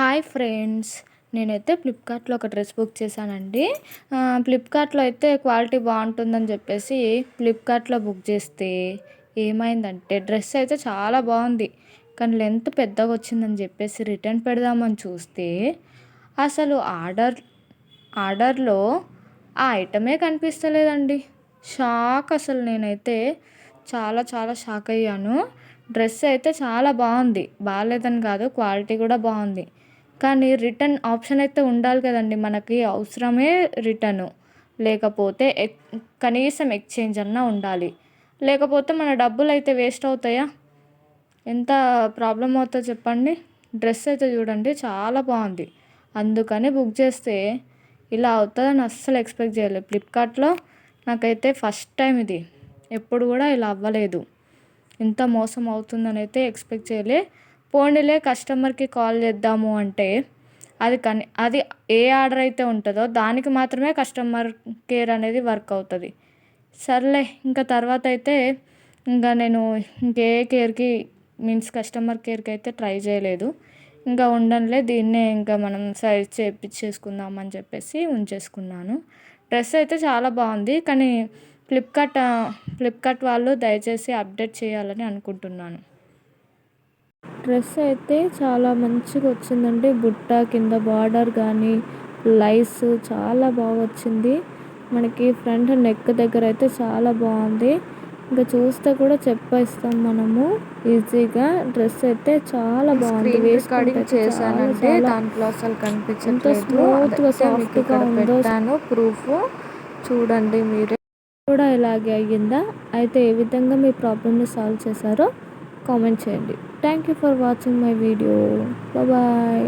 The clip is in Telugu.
Hi friends. నేనైతే ఫ్లిప్‌కార్ట్‌లో ఒక డ్రెస్ బుక్ చేశానండి. ఫ్లిప్‌కార్ట్‌లో అయితే క్వాలిటీ బావుంటుందని చెప్పేసి ఫ్లిప్‌కార్ట్‌లో బుక్ చేస్తే ఏమైందంటే డ్రెస్ అయితే చాలా బావుంది. కానీ లెంత్ పెద్దగొచ్చిందని చెప్పేసి రిటర్న్ పెడదామని చూస్తే అసలు ఆర్డర్‌లో ఆ ఐటమే కనిపిస్తలేదండి. షాక్ అసలు నేనైతే చాలా చాలా షాక్ అయ్యాను. డ్రెస్ అయితే చాలా బావుంది. బాలేదని కాదు, క్వాలిటీ కూడా బావుంది. కానీ రిటర్న్ ఆప్షన్ అయితే ఉండాలి కదండీ! మనకి అవసరమే రిటర్ను. లేకపోతే కనీసం ఎక్స్‌చేంజ్ అన్నా ఉండాలి. లేకపోతే మన డబ్బులైతే వేస్ట్ అవుతాయా? ఎంత ప్రాబ్లమ్ అవుతదో చెప్పండి. డ్రెస్ అయితే చూడండి చాలా బావుంది. అందుకని బుక్ చేస్తే ఇలా అవుతదని అస్సలు ఎక్స్‌పెక్ట్ చేయలేదు. ఫ్లిప్‌కార్ట్‌లో నాకైతే ఫస్ట్ టైమ్ ఇది. ఎప్పుడు కూడా ఇలా అవ్వలేదు. ఇంత మోసం అవుతుందనైతే ఎక్స్‌పెక్ట్ చేయలే. పోనీలే కస్టమర్‌కి కాల్ చేద్దాము అంటే అది ఏ ఆర్డర్ అయితే ఉంటదో దానికి మాత్రమే కస్టమర్ కేర్ అనేది వర్క్ అవుతది. సర్లే ఇంకా తర్వాతయితే నేను ఇంకే కేర్‌కి కస్టమర్ కేర్‌కి అయితే ట్రై చేయలేదు. ఇంకా ఉండనులే దీన్నే ఇంకా మనం సైజ్ చేపిచ్చేసుకుందాం అని చెప్పేసి ఉంచేసుకున్నాను. డ్రెస్ అయితే చాలా బావుంది. కానీ ఫ్లిప్‌కార్ట్ వాళ్ళు దయచేసి అప్డేట్ చేయాలని అనుకుంటున్నాను. డ్రెస్ అయితే చాలా మంచిగొచ్చిందండి. బుట్ట కింద బార్డర్ గానీ, లైస్ చాలా బాగొచ్చింది. మనకి ఫ్రంట్ నెక్ దగ్గర అయితే చాలా బావుంది. ఇంకా చూస్తే కూడా చెప్పేస్తాం మనము ఈజీగా. డ్రెస్ అయితే చాలా బావుంది. స్క్రీన్ వేసుకుంటే రికార్డింగ్ అయితే చాలా చేశానండి. చాలా దాంట్లో అసలు ఎంత కనిపించట్లేదు. స్మూత్‌గా, అదైతే మీకు సాఫ్ట్‌గా ఇక్కడ ఉందో. పెట్టాను ప్రూఫ్. చూడండి మీరే. కూడా ఇలాగే అయ్యిందా? అయితే ఏ విధంగా మీ ప్రాబ్లమ్‌ని సాల్వ్ చేశారో కామెంట్ చేయండి. Thank you for watching my video. Bye.